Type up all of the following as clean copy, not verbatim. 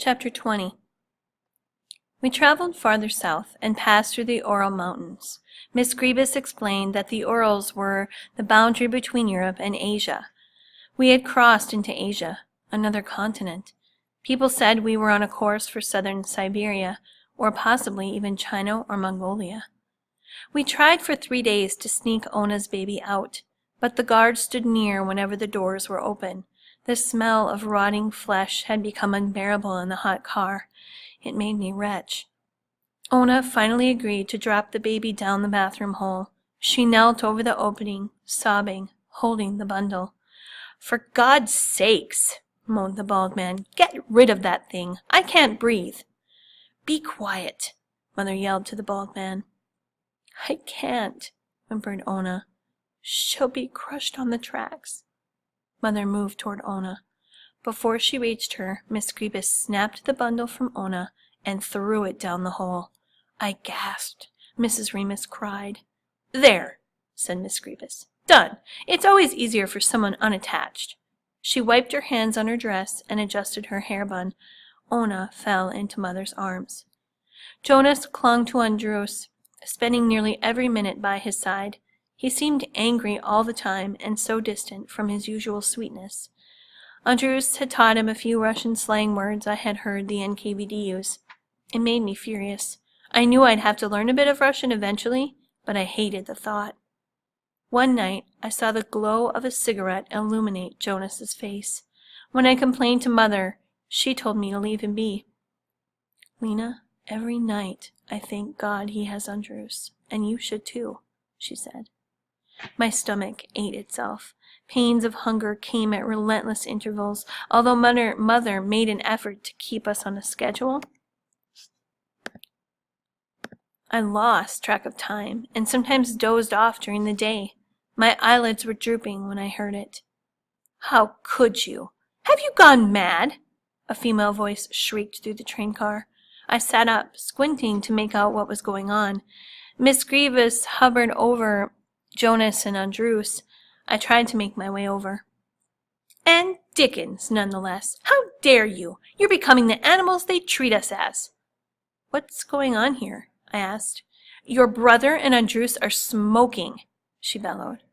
Chapter 20. We traveled farther south and passed through the Ural Mountains. Miss Grievous explained that the Urals were the boundary between Europe and Asia. We had crossed into Asia, another continent. People said we were on a course for southern Siberia, or possibly even China or Mongolia. We tried for 3 days to sneak Ona's baby out, but the guards stood near whenever the doors were open. The smell of rotting flesh had become unbearable in the hot car. It made me retch. Ona finally agreed to drop the baby down the bathroom hole. She knelt over the opening, sobbing, holding the bundle. "For God's sakes," moaned the bald man, "get rid of that thing. I can't breathe." "Be quiet," Mother yelled to the bald man. "I can't," whimpered Ona. "She'll be crushed on the tracks." Mother moved toward Ona. Before she reached her, Miss Grievous snapped the bundle from Ona and threw it down the hole. I gasped. Mrs. Remus cried. "There," said Miss Grievous. "Done. It's always easier for someone unattached." She wiped her hands on her dress and adjusted her hair bun. Ona fell into Mother's arms. Jonas clung to Andrews, spending nearly every minute by his side. He seemed angry all the time and so distant from his usual sweetness. Andrews had taught him a few Russian slang words I had heard the NKVD use. It made me furious. I knew I'd have to learn a bit of Russian eventually, but I hated the thought. One night, I saw the glow of a cigarette illuminate Jonas's face. When I complained to Mother, she told me to leave him be. "Lena, every night I thank God he has Andrews, and you should too," she said. My stomach ate itself. Pains of hunger came at relentless intervals, although Mother made an effort to keep us on a schedule. I lost track of time and sometimes dozed off during the day. My eyelids were drooping when I heard it. "How could you? Have you gone mad?" a female voice shrieked through the train car. I sat up, squinting to make out what was going on. Miss Grievous hovered over Jonas and Andrews. I tried to make my way over. "And Dickens, nonetheless. How dare you? You're becoming the animals they treat us as." "What's going on here?" I asked. "Your brother and Andrews are smoking," she bellowed.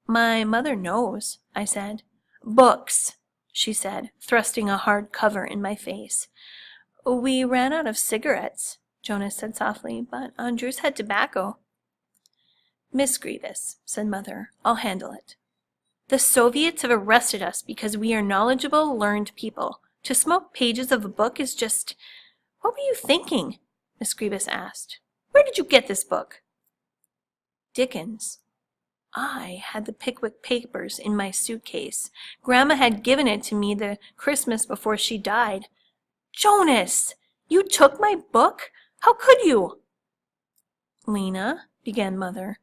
"My mother knows," I said. "Books," she said, thrusting a hard cover in my face. "We ran out of cigarettes," Jonas said softly, "but Andrews had tobacco." "Miss Grievous," said Mother, "I'll handle it. The Soviets have arrested us because we are knowledgeable, learned people. To smoke pages of a book is just—" "What were you thinking?" Miss Grievous asked. "Where did you get this book?" "Dickens. I had the Pickwick Papers in my suitcase. Grandma had given it to me the Christmas before she died." "Jonas! You took my book? How could you?" "Lena," began Mother.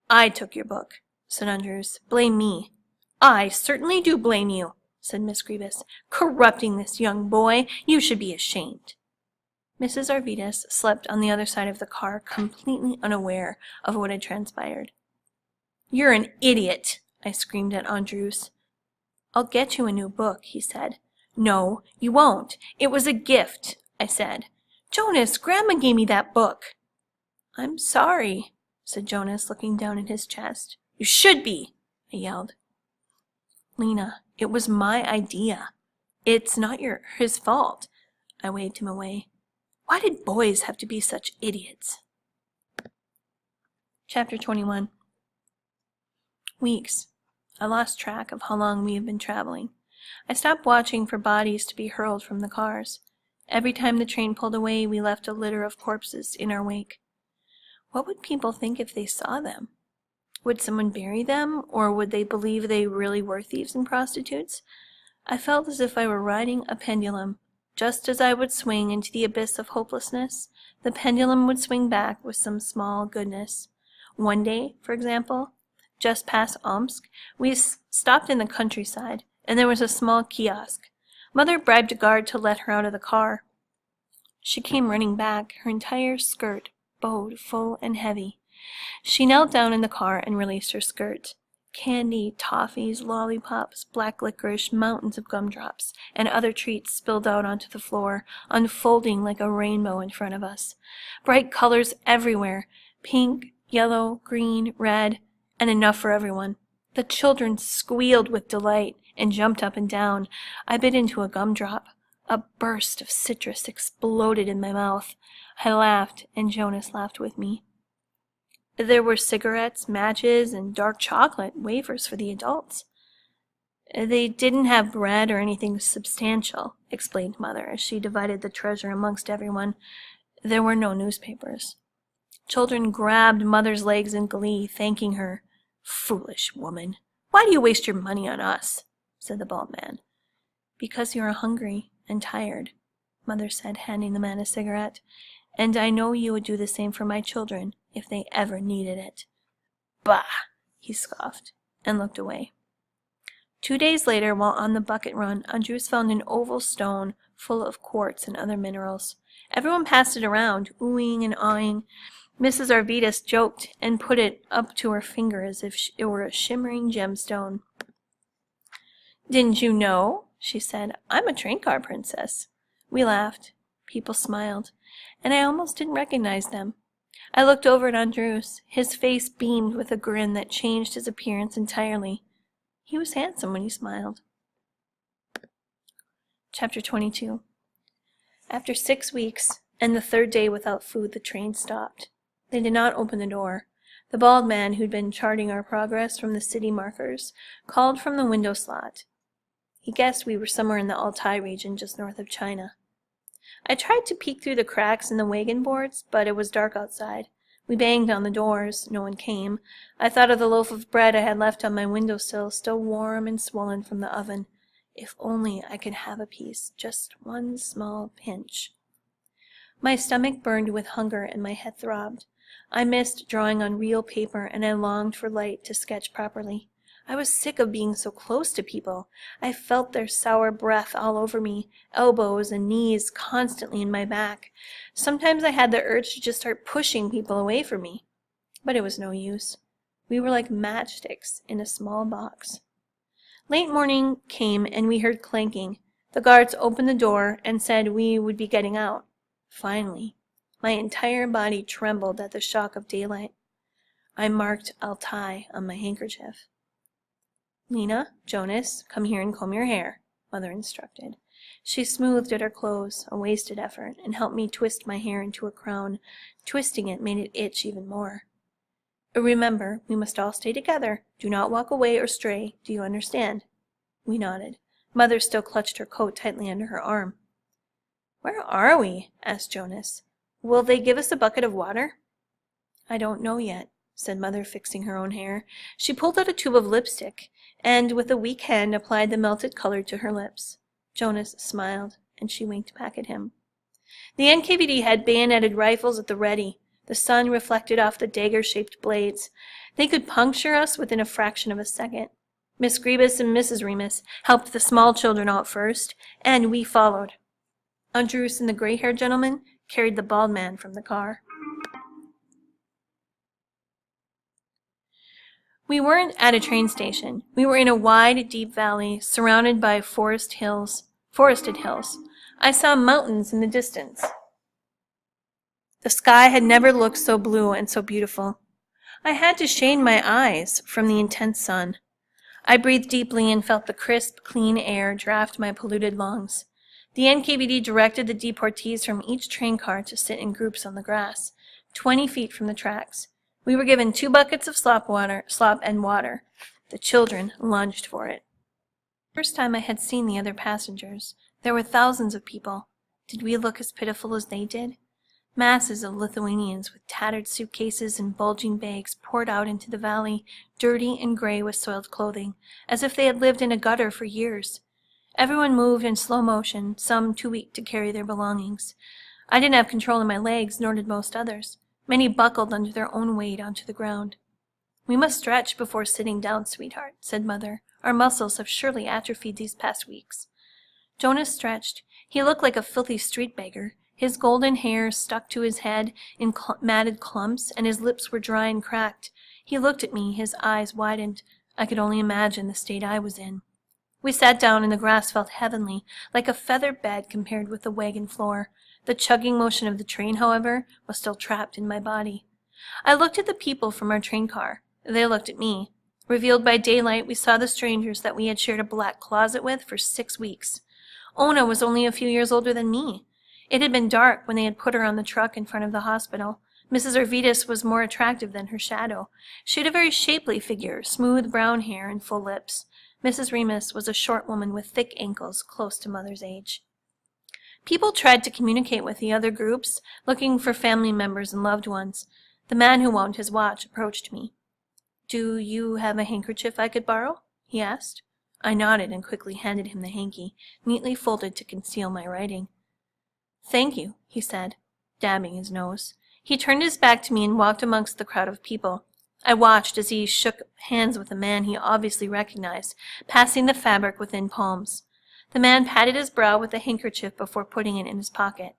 "I took your book," said Andrews. "Blame me." "I certainly do blame you," said Miss Grievous. "Corrupting this young boy. You should be ashamed." Mrs. Arvidas slept on the other side of the car, completely unaware of what had transpired. "You're an idiot," I screamed at Andrews. "I'll get you a new book," he said. "No, you won't. It was a gift," I said. "Jonas, Grandma gave me that book." "I'm sorry," said Jonas, looking down at his chest. "You should be," I yelled. "Lena, it was my idea. It's not his fault." I waved him away. Why did boys have to be such idiots? Chapter 21. Weeks. I lost track of how long we have been traveling. I stopped watching for bodies to be hurled from the cars. Every time the train pulled away, we left a litter of corpses in our wake. What would people think if they saw them? Would someone bury them, or would they believe they really were thieves and prostitutes? I felt as if I were riding a pendulum. Just as I would swing into the abyss of hopelessness, the pendulum would swing back with some small goodness. One day, for example, just past Omsk, we stopped in the countryside, and there was a small kiosk. Mother bribed a guard to let her out of the car. She came running back, her entire skirt bowed full and heavy. She knelt down in the car and released her skirt. Candy, toffees, lollipops, black licorice, mountains of gumdrops, and other treats spilled out onto the floor, unfolding like a rainbow in front of us. Bright colors everywhere, pink, yellow, green, red, and enough for everyone. The children squealed with delight and jumped up and down. I bit into a gumdrop. A burst of citrus exploded in my mouth. I laughed, and Jonas laughed with me. There were cigarettes, matches, and dark chocolate wafers for the adults. They didn't have bread or anything substantial, explained Mother as she divided the treasure amongst everyone. There were no newspapers. Children grabbed Mother's legs in glee, thanking her. Foolish woman! Why do you waste your money on us? Said the bald man. Because you are hungry and tired, Mother said, handing the man a cigarette. And I know you would do the same for my children if they ever needed it. Bah! He scoffed and looked away. 2 days later, while on the bucket run, Andrews found an oval stone full of quartz and other minerals. Everyone passed it around, oohing and awing. Mrs. Arvidas joked and put it up to her finger as if it were a shimmering gemstone. Didn't you know? She said. I'm a train car princess. We laughed. People smiled, and I almost didn't recognize them. I looked over at Andrews. His face beamed with a grin that changed his appearance entirely. He was handsome when he smiled. Chapter 22. After 6 weeks, and the 3rd day without food, the train stopped. They did not open the door. The bald man, who'd been charting our progress from the city markers, called from the window slot. He guessed we were somewhere in the Altai region just north of China. I tried to peek through the cracks in the wagon boards, but it was dark outside. We banged on the doors. No one came. I thought of the loaf of bread I had left on my windowsill, still warm and swollen from the oven. If only I could have a piece, just one small pinch. My stomach burned with hunger and my head throbbed. I missed drawing on real paper, and I longed for light to sketch properly. I was sick of being so close to people. I felt their sour breath all over me, elbows and knees constantly in my back. Sometimes I had the urge to just start pushing people away from me. But it was no use. We were like matchsticks in a small box. Late morning came, and we heard clanking. The guards opened the door and said we would be getting out. Finally. My entire body trembled at the shock of daylight. I marked Altai on my handkerchief. Lena, Jonas, come here and comb your hair, Mother instructed. She smoothed at her clothes, a wasted effort, and helped me twist my hair into a crown. Twisting it made it itch even more. Remember, we must all stay together. Do not walk away or stray. Do you understand? We nodded. Mother still clutched her coat tightly under her arm. Where are we? Asked Jonas. Will they give us a bucket of water? I don't know yet, said Mother, fixing her own hair. She pulled out a tube of lipstick, and with a weak hand applied the melted color to her lips. Jonas smiled, and she winked back at him. The NKVD had bayoneted rifles at the ready. The sun reflected off the dagger-shaped blades. They could puncture us within a fraction of a second. Miss Grebus and Mrs. Remus helped the small children out first, and we followed. Andrews and the gray-haired gentleman carried the bald man from the car. We weren't at a train station. We were in a wide, deep valley, surrounded by forested hills. I saw mountains in the distance. The sky had never looked so blue and so beautiful. I had to shade my eyes from the intense sun. I breathed deeply and felt the crisp, clean air draft my polluted lungs. The NKVD directed the deportees from each train car to sit in groups on the grass, 20 feet from the tracks. We were given 2 buckets of slop and water. The children lunged for it. First time I had seen the other passengers. There were thousands of people. Did we look as pitiful as they did? Masses of Lithuanians with tattered suitcases and bulging bags poured out into the valley, dirty and gray with soiled clothing, as if they had lived in a gutter for years. Everyone moved in slow motion, some too weak to carry their belongings. I didn't have control of my legs, nor did most others. Many buckled under their own weight onto the ground. We must stretch before sitting down, sweetheart, said Mother. Our muscles have surely atrophied these past weeks. Jonas stretched. He looked like a filthy street beggar. His golden hair stuck to his head in matted clumps, and his lips were dry and cracked. He looked at me, his eyes widened. I could only imagine the state I was in. We sat down and the grass felt heavenly, like a feather bed compared with the wagon floor. The chugging motion of the train, however, was still trapped in my body. I looked at the people from our train car. They looked at me. Revealed by daylight, we saw the strangers that we had shared a black closet with for 6 weeks. Ona was only a few years older than me. It had been dark when they had put her on the truck in front of the hospital. Mrs. Arvidas was more attractive than her shadow. She had a very shapely figure, smooth brown hair and full lips. Mrs. Remus was a short woman with thick ankles, close to Mother's age. People tried to communicate with the other groups, looking for family members and loved ones. The man who owned his watch approached me. "Do you have a handkerchief I could borrow?" he asked. I nodded and quickly handed him the hanky, neatly folded to conceal my writing. "Thank you," he said, dabbing his nose. He turned his back to me and walked amongst the crowd of people. I watched as he shook hands with a man he obviously recognized, passing the fabric within palms. The man patted his brow with the handkerchief before putting it in his pocket.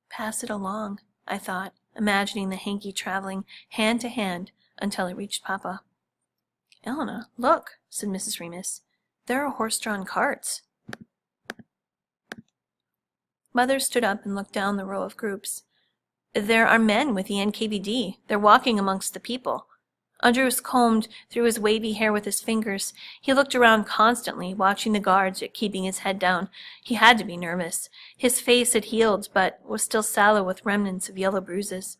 "Pass it along," I thought, imagining the hanky traveling hand to hand until it reached Papa. "Elena, look," said Mrs. Remus. "There are horse-drawn carts." Mother stood up and looked down the row of groups. "There are men with the NKVD. They're walking amongst the people." Andrews combed through his wavy hair with his fingers. He looked around constantly, watching the guards, yet keeping his head down. He had to be nervous. His face had healed, but was still sallow with remnants of yellow bruises.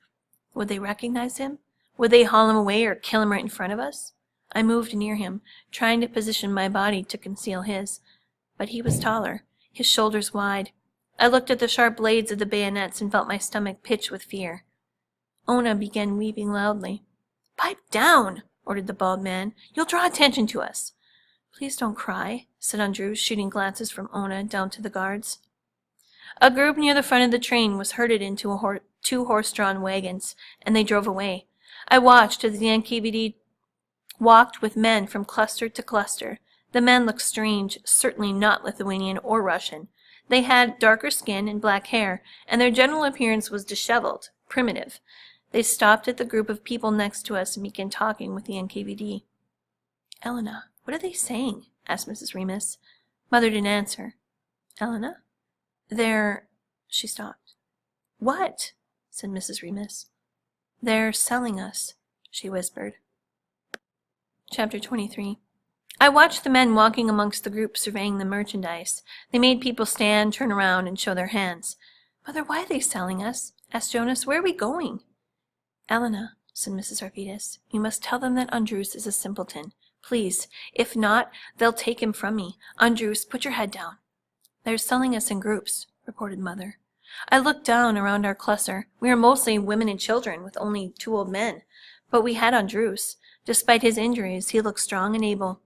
Would they recognize him? Would they haul him away or kill him right in front of us? I moved near him, trying to position my body to conceal his. But he was taller, his shoulders wide. I looked at the sharp blades of the bayonets and felt my stomach pitch with fear. Ona began weeping loudly. "Pipe down," ordered the bald man. "You'll draw attention to us." "Please don't cry," said Andrews, shooting glances from Ona down to the guards. A group near the front of the train was herded into two horse-drawn wagons, and they drove away. I watched as the NKVD walked with men from cluster to cluster. The men looked strange, certainly not Lithuanian or Russian. They had darker skin and black hair, and their general appearance was disheveled, primitive. They stopped at the group of people next to us and began talking with the NKVD. "Elena, what are they saying?" asked Mrs. Remus. Mother didn't answer. "Elena? They're—" She stopped. "What?" said Mrs. Remus. "They're selling us," she whispered. Chapter 23. I watched the men walking amongst the group surveying the merchandise. They made people stand, turn around, and show their hands. "Mother, why are they selling us?" asked Jonas. "Where are we going?" "Elena," said Mrs. Arvidas, "you must tell them that Andrews is a simpleton. Please. If not, they'll take him from me. Andrews, put your head down." "They're selling us in groups," reported Mother. I looked down around our cluster. We were mostly women and children, with only 2 old men. But we had Andrews. Despite his injuries, he looked strong and able.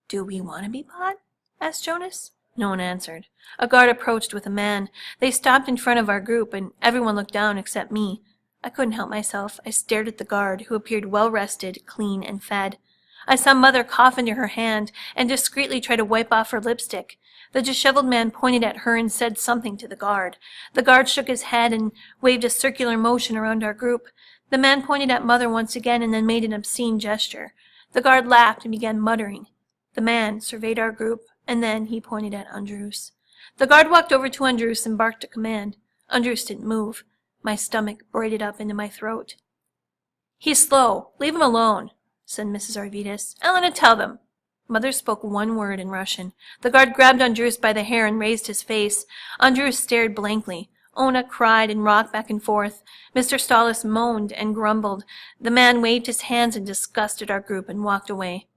"Do we want to be bought?" asked Jonas. No one answered. A guard approached with a man. They stopped in front of our group, and everyone looked down except me. I couldn't help myself. I stared at the guard, who appeared well-rested, clean, and fed. I saw Mother cough into her hand and discreetly try to wipe off her lipstick. The disheveled man pointed at her and said something to the guard. The guard shook his head and waved a circular motion around our group. The man pointed at Mother once again and then made an obscene gesture. The guard laughed and began muttering. The man surveyed our group, and then he pointed at Andrews. The guard walked over to Andrews and barked a command. Andrews didn't move. My stomach braided up into my throat. "He's slow. Leave him alone," said Mrs. Arvidas. "Elena, tell them." Mother spoke one word in Russian. The guard grabbed Andrews by the hair and raised his face. Andrews stared blankly. Ona cried and rocked back and forth. Mr. Stallis moaned and grumbled. The man waved his hands in disgust at our group and walked away.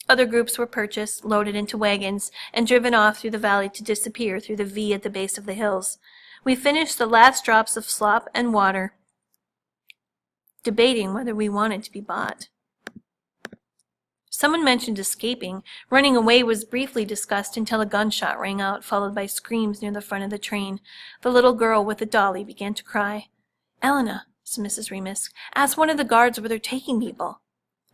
Other groups were purchased, loaded into wagons, and driven off through the valley to disappear through the V at the base of the hills. We finished the last drops of slop and water, debating whether we wanted to be bought. Someone mentioned escaping. Running away was briefly discussed until a gunshot rang out, followed by screams near the front of the train. The little girl with the dolly began to cry. "Elena," said Mrs. Remus, "ask one of the guards where they're taking people."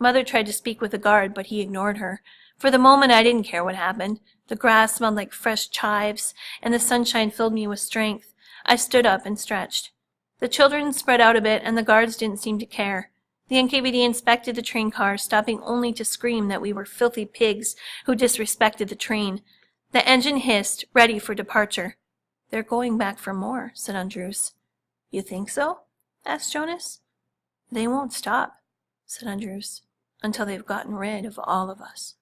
Mother tried to speak with the guard, but he ignored her. For the moment, I didn't care what happened. The grass smelled like fresh chives, and the sunshine filled me with strength. I stood up and stretched. The children spread out a bit, and the guards didn't seem to care. The NKVD inspected the train cars, stopping only to scream that we were filthy pigs who disrespected the train. The engine hissed, ready for departure. "They're going back for more," said Andrews. "You think so?" asked Jonas. "They won't stop," said Andrews, "until they've gotten rid of all of us."